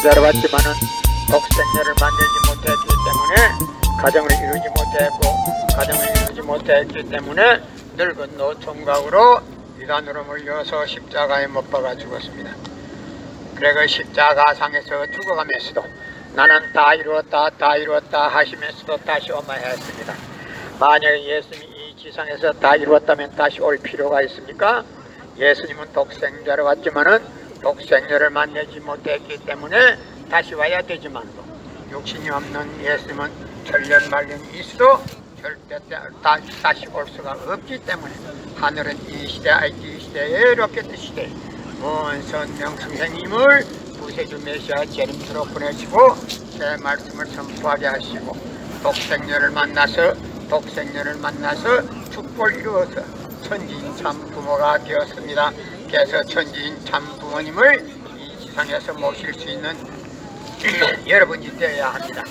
독생자로 왔지만은 독생자를 만들지 못했기 때문에 가정을 이루지 못했고, 가정을 이루지 못했기 때문에 늙은 노총각으로 이단으로 몰려서 십자가에 못 박아 죽었습니다. 그래 그 십자가상에서 죽어가면서도 나는 다 이루었다 다 이루었다 하시면서도 다시 오마했습니다. 만약에 예수님이 이 지상에서 다 이루었다면 다시 올 필요가 있습니까? 예수님은 독생자로 왔지만은 독생자를 만나지 못했기 때문에 다시 와야 되지만도 육신이 없는 예수님은 천년만년이 있어도 절대 다시 올 수가 없기 때문에 하늘은 이 시대 이 시대에 로켓 시대에 문선명 선생님을 구세주 메시아 재림주로 보내시고 제 말씀을 선포하게 하시고 독생녀를 만나서 축복을 이루어서 천지인 참 부모가 되었습니다. 그래서 천지인 참 부모님을 이 지상에서 모실 수 있는 여러분이 되어야 합니다.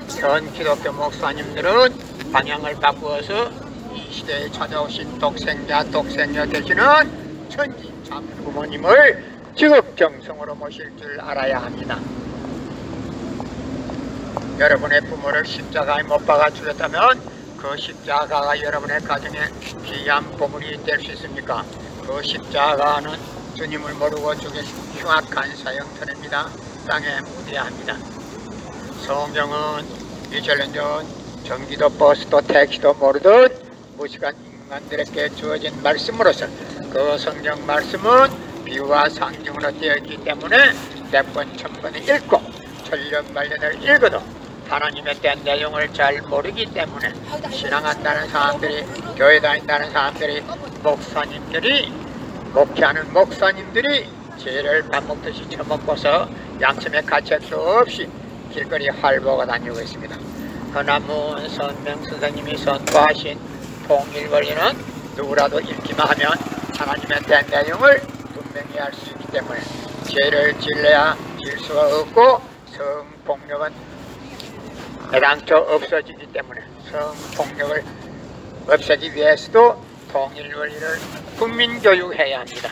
전 기독교 목사님들은 방향을 바꾸어서 이 시대에 찾아오신 독생녀 되시는 천지인 참 부모님을 지극정성으로 모실 줄 알아야 합니다. 여러분의 부모를 십자가에 못 박아 죽였다면 그 십자가가 여러분의 가정에 귀한 보물이 될 수 있습니까? 그 십자가는 주님을 모르고 죽인 흉악한 사형터입니다. 땅에 묻어야 합니다. 성경은 2000년 전 전기도 버스도 택시도 모르던 무식한 인간들에게 주어진 말씀으로서 그 성경 말씀은 비유와 상징으로 되어 있기 때문에 100번 1000번을 읽고 천년만년을 읽어도 하나님에 대한 내용을 잘 모르기 때문에 신앙한다는 사람들이, 교회 다닌다는 사람들이, 목사님들이, 목회하는 목사님들이 죄를 밥 먹듯이 처먹고서 양심의 가책도 없이 길거리 활보가 다니고 있습니다. 허나문 선명 선생님이 선포하신 통일원리는 누구라도 읽기만 하면 하나님에 대한 내용을 분명히 알 수 있기 때문에 죄를 질러야 질 수가 없고 성폭력은 애당초 없어지기 때문에 성폭력을 없애기 위해서도 통일원리를 국민교육해야 합니다.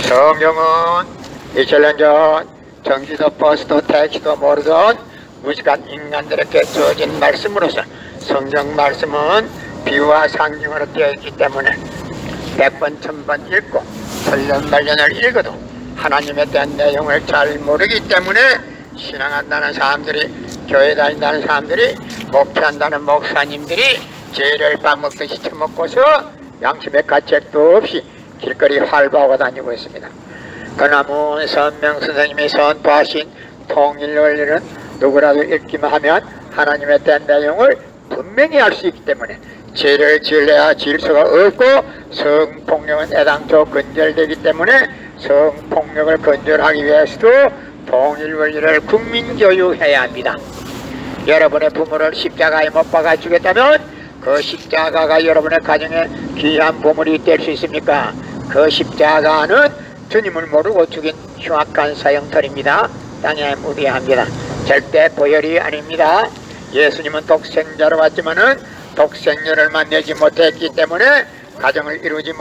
성경은 2000년 전 전기도 버스도 택시도 모르던 무식한 인간들에게 주어진 말씀으로서 성경 말씀은 비유와 상징으로 되어 있기 때문에 100번 1000번 읽고 천년만년을 읽어도 하나님에 대한 내용을 잘 모르기 때문에 신앙한다는 사람들이, 교회 다닌다는 사람들이, 목회한다는 목사님들이 죄를 밥 먹듯이 처먹고서 양심의 가책도 없이 길거리 활보하고 다니고 있습니다. 그나무 선명 선생님이 선포하신 통일원리는 누구라도 읽기만 하면 하나님에 대한 내용을 분명히 알 수 있기 때문에 죄를 지으려야 지을 수가 없고 성폭력은 애당초 근절되기 때문에 성폭력을 근절하기 위해서도 통일원리를 국민교육해야 합니다. 여러분의 부모를 십자가에 못 박아 주겠다면 그 십자가가 여러분의 가정에 귀한 보물이 될 수 있습니까? 그 십자가는 주님을 모르고 죽인 흉악한 사형터입니다. 땅에 묻어야 합니다. 절대 보혈이 아닙니다. 예수님은 독생자로 왔지만은 독생녀를 만나지 못했기 때문에 가정을 이루지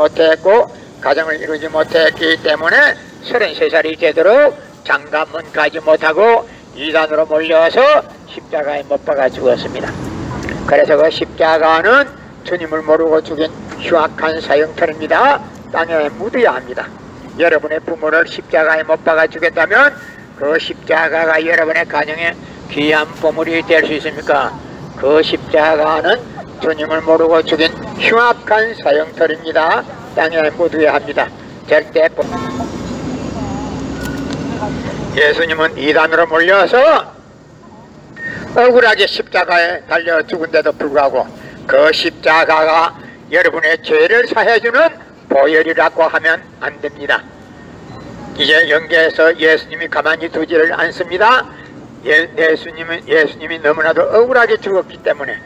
못했기 때문에 33살이 되도록 장가문 가지 못하고 이단으로 몰려서 십자가에 못 박아 죽었습니다. 그래서 그 십자가는 주님을 모르고 죽인 흉악한 사형터입니다. 땅에 묻어야 합니다. 여러분의 부모를 십자가에 못 박아 주겠다면 그 십자가가 여러분의 가정에 귀한 보물이 될 수 있습니까? 그 십자가는 주님을 모르고 죽인 흉악한 사형터입니다. 땅에 묻어야 합니다. 절대 예수님은 이단으로 몰려서 억울하게 십자가에 달려 죽은데도 불구하고 그 십자가가 여러분의 죄를 사해주는 보혈이라고 하면 안 됩니다. 이제 연계해서 예수님이 가만히 두지를 않습니다. 예수님이 너무나도 억울하게 죽었기 때문에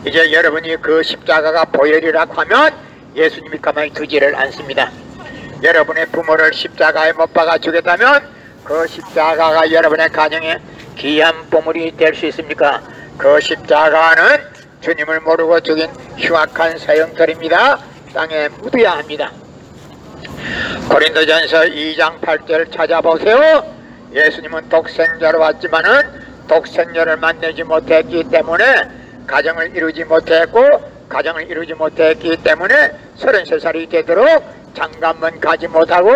이제 여러분이 그 십자가가 보혈이라고 하면 예수님이 가만히 두지를 않습니다. 여러분의 부모를 십자가에 못 박아 주겠다면 그 십자가가 여러분의 가정에 귀한 보물이 될 수 있습니까? 그 십자가는 주님을 모르고 죽인 흉악한 사형터입니다. 땅에 묻어야 합니다. 고린도전서 2장 8절 찾아보세요. 예수님은 독생자로 왔지만은 독생자를 만나지 못했기 때문에 가정을 이루지 못했고, 가정을 이루지 못했기 때문에 33살이 되도록 장가만 가지 못하고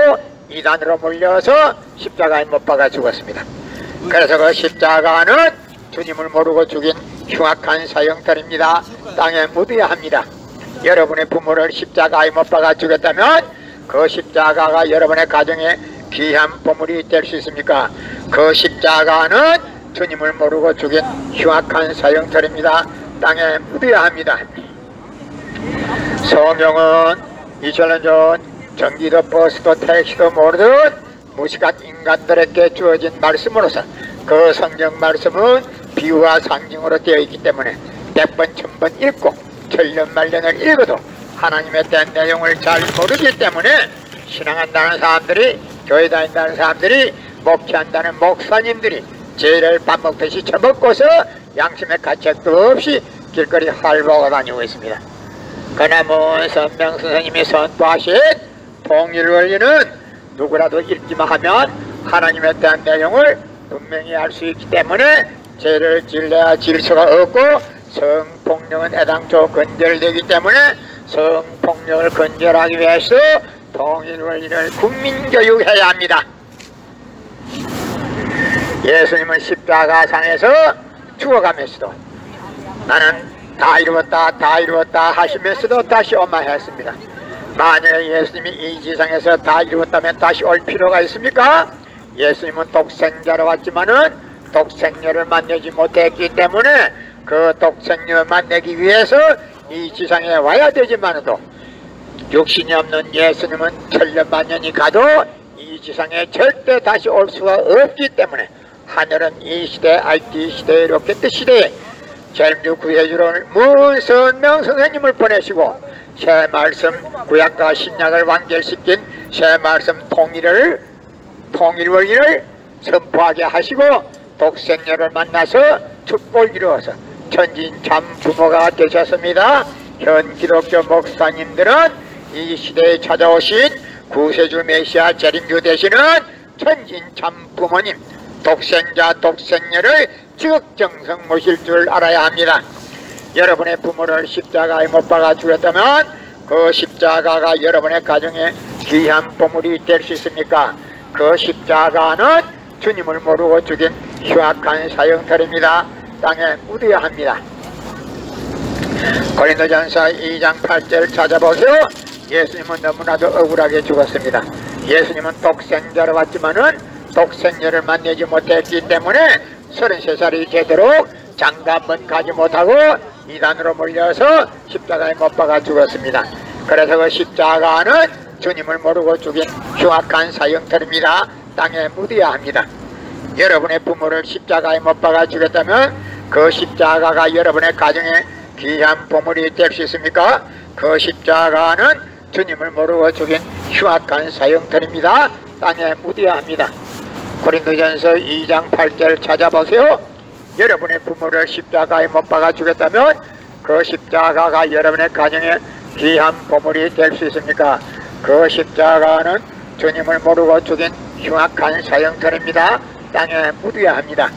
이단으로 몰려서 십자가에 못 박아 죽었습니다. 그래서 그 십자가는 주님을 모르고 죽인 흉악한 사형털입니다. 땅에 묻어야 합니다. 여러분의 부모를 십자가에 못 박아 죽였다면 그 십자가가 여러분의 가정에 귀한 보물이 될 수 있습니까? 그 십자가는 주님을 모르고 죽인 흉악한 사형털입니다. 땅에 묻어야 합니다. 성경은 2000년 전 전기도 버스도 택시도 모르던 무식한 인간들에게 주어진 말씀으로서 그 성경 말씀은 비유와 상징으로 되어 있기 때문에 100번 1000번 읽고 천년 말년을 읽어도 하나님에 대한 내용을 잘 모르기 때문에 신앙한다는 사람들이, 교회 다닌다는 사람들이, 목회한다는 목사님들이 죄를 밥 먹듯이 처먹고서 양심의 가책도 없이 길거리 활보하고 다니고 있습니다. 그나마 선명 선생님이 선포하신 통일원리는 누구라도 읽기만 하면 하나님에 대한 내용을 분명히 알 수 있기 때문에 죄를 질러야 질서가 없고 성폭력은 애당초 근절되기 때문에 성폭력을 근절하기 위해서 통일원리를 국민교육해야 합니다. 예수님은 십자가상에서 죽어가면서도 나는 다 이루었다 하시면서도 다시 오마했습니다. 만약에 예수님이 이 지상에서 다 이루었다면 다시 올 필요가 있습니까? 예수님은 독생자로 왔지만은 독생녀를 만나지 못했기 때문에 그 독생녀를 만나기 위해서 이 지상에 와야 되지만도 육신이 없는 예수님은 천년 만년이 가도 이 지상에 절대 다시 올 수가 없기 때문에 하늘은 이 시대, IT 시대, 로켓 시대에 재림주 구해주러 문선명 선생님을 보내시고 새 말씀 구약과 신약을 완결시킨 새 말씀 통일원리를 선포하게 하시고 독생녀를 만나서 축복을 이루어서 천진 참 부모가 되셨습니다. 현 기독교 목사님들은 이 시대에 찾아오신 구세주 메시아 재림주 되시는 천진 참 부모님, 독생자 독생녀를 지극정성 모실 줄 알아야 합니다. 여러분의 부모를 십자가에 못 박아 죽였다면 그 십자가가 여러분의 가정에 귀한 보물이 될 수 있습니까? 그 십자가는 주님을 모르고 죽인 흉악한 사형털입니다. 땅에 묻어야 합니다. 고린도전서 2장 8절 찾아보세요. 예수님은 너무나도 억울하게 죽었습니다. 예수님은 독생자로 왔지만은 독생녀를 만나지 못했기 때문에 33살이 되도록 장가만 가지 못하고 이단으로 몰려서 십자가에 못 박아 죽었습니다. 그래서 그 십자가는 주님을 모르고 죽인 흉악한 사형털입니다. 땅에 묻어야 합니다. 여러분의 부모를 십자가에 못 박아 죽였다면 그 십자가가 여러분의 가정에 귀한 보물이 될 수 있습니까? 그 십자가는 주님을 모르고 죽인 흉악한 사형털입니다. 땅에 묻어야 합니다. 고린도전서 2장 8절 찾아보세요. 여러분의 부모를 십자가에 못 박아 죽였다면 그 십자가가 여러분의 가정에 귀한 보물이 될 수 있습니까? 그 십자가는 주님을 모르고 죽인 흉악한 사형털입니다. 땅에 묻어야 합니다.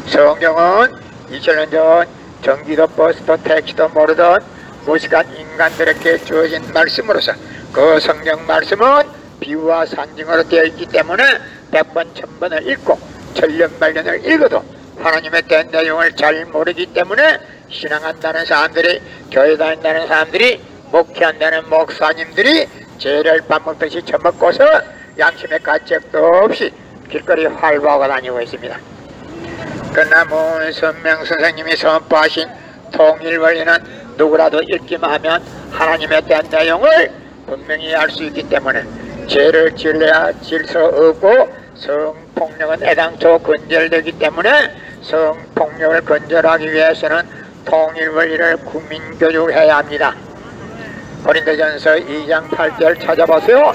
성경은 2000년 전 전기도 버스도 택시도 모르던 무식한 인간들에게 주어진 말씀으로서 그 성경 말씀은 비유와 상징으로 되어 있기 때문에 100번 1000번을 읽고 천년 말년을 읽어도 하나님에 대한 내용을 잘 모르기 때문에 신앙한다는 사람들이, 교회 다닌다는 사람들이, 목회한다는 목사님들이 죄를 밥 먹듯이 처먹고서 양심의 가책도 없이 길거리 활보하고 다니고 있습니다. 그러나 문선명 선생님이 선포하신 통일원리는 누구라도 읽기만 하면 하나님에 대한 내용을 분명히 알 수 있기 때문에 죄를 지어야 질서 없고 성폭력은 애당초 근절되기 때문에 성폭력을 근절하기 위해서는 통일원리를 국민교육해야 합니다. 고린도전서 2장 8절 찾아보세요.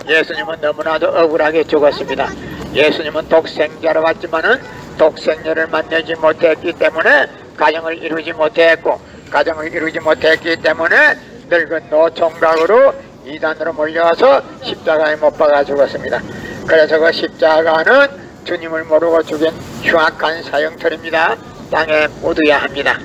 예수님은 너무나도 억울하게 죽었습니다. 예수님은 독생자로 왔지만은 독생녀를 만나지 못했기 때문에 가정을 이루지 못했고, 가정을 이루지 못했기 때문에 늙은 노총각으로 이단으로 몰려와서 십자가에 못 박아 죽었습니다. 그래서 그 십자가는 주님을 모르고 죽인 흉악한 사형터입니다. 땅에 묻어야 합니다.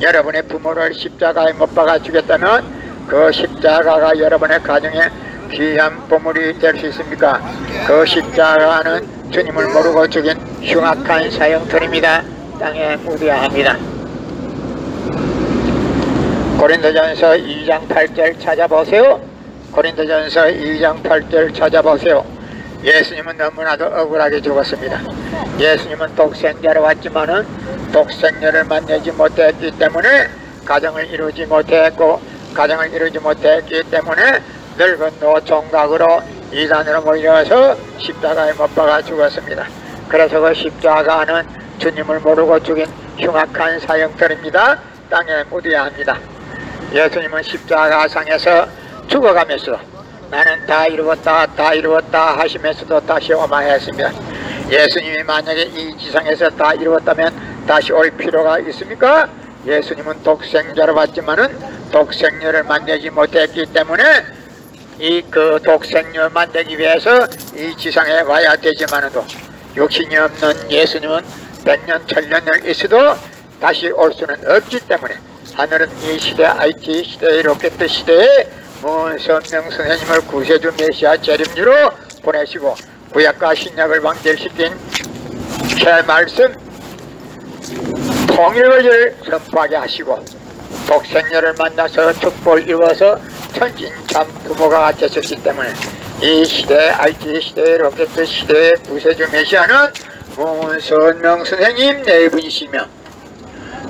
여러분의 부모를 십자가에 못 박아 죽였다면 그 십자가가 여러분의 가정에 귀한 보물이 될 수 있습니까? 그 십자가는 주님을 모르고 죽인 흉악한 사형터입니다. 땅에 묻어야 합니다. 고린도전서 2장 8절 찾아보세요. 고린도전서 2장 8절 찾아보세요. 예수님은 너무나도 억울하게 죽었습니다. 예수님은 독생자로 왔지만은 독생녀를 만나지 못했기 때문에 가정을 이루지 못했고, 가정을 이루지 못했기 때문에 늙은 노 총각으로 이단으로 몰려서 십자가에 못 박아 죽었습니다. 그래서 그 십자가는 주님을 모르고 죽인 흉악한 사형터입니다. 땅에 묻어야 합니다. 예수님은 십자가상에서 죽어가면서 나는 다 이루었다 다 이루었다 하시면서도 다시 오마했습니다. 예수님이 만약에 이 지상에서 다 이루었다면 다시 올 필요가 있습니까? 예수님은 독생자로 왔지만은 독생녀를 만나지 못했기 때문에 그 독생녀 만나기 위해서 이 지상에 와야 되지만도 욕심이 없는 예수님은 100년 1000년을 있어도 다시 올 수는 없기 때문에 하늘은 이 시대 IT 시대의 로켓 시대에 문선명 선생님을 구세주 메시아 재림주로 보내시고 구약과 신약을 완결시킨 새 말씀 통일을 선포하게 하시고 독생녀를 만나서 축복을 이루어서 천진참 부모가 되셨기 때문에 이 시대 IT 시대 로켓 시대의 구세주 메시아는 문선명 선생님 네 분이시며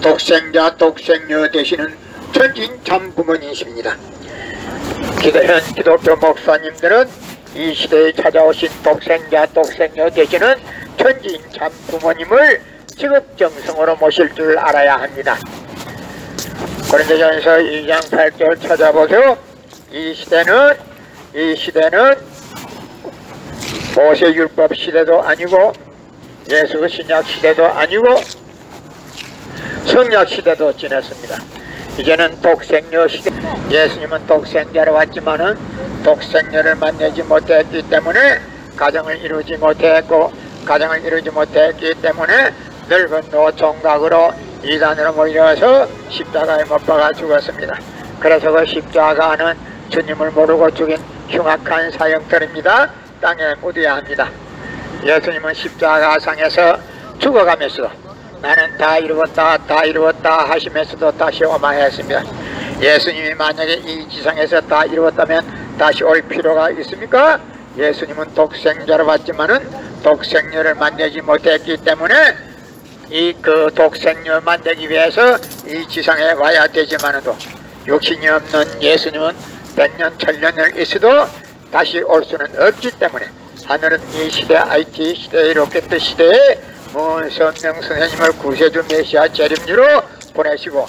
독생자 독생녀 되시는 천진참 부모님이십니다. 기도현 기독교 목사님들은 이 시대에 찾아오신 독생자 독생녀 되시는 천진참 부모님을 지급정성으로 모실 줄 알아야 합니다. 고린도전서 2장 8절 찾아보세요. 이 시대는 모세율법 시대도 아니고 예수 신약 시대도 아니고 성약 시대도 지났습니다. 이제는 독생녀 시대. 예수님은 독생자로 왔지만은 독생녀를 만나지 못했기 때문에 가정을 이루지 못했고, 가정을 이루지 못했기 때문에 늙은 노 총각으로 이단으로 몰려서 십자가에 못 박아 죽었습니다. 그래서 그 십자가는 주님을 모르고 죽인 흉악한 사형터입니다. 땅에 묻어야 합니다. 예수님은 십자가상에서 죽어가면서 나는 다 이루었다 다 이루었다 하시면서도 다시 오마했습니다. 예수님이 만약에 이 지상에서 다 이루었다면 다시 올 필요가 있습니까? 예수님은 독생자로 왔지만은 독생녀를 만나지 못했기 때문에 그 독생녀 만나기 위해서 이 지상에 와야 되지만도 욕심이 없는 예수님은 100년 1000년을 있어도 다시 올 수는 없기 때문에 하늘은 이 시대 IT 시대의 로켓 시대에 문선명 선생님을 구세주 메시아 재림주로 보내시고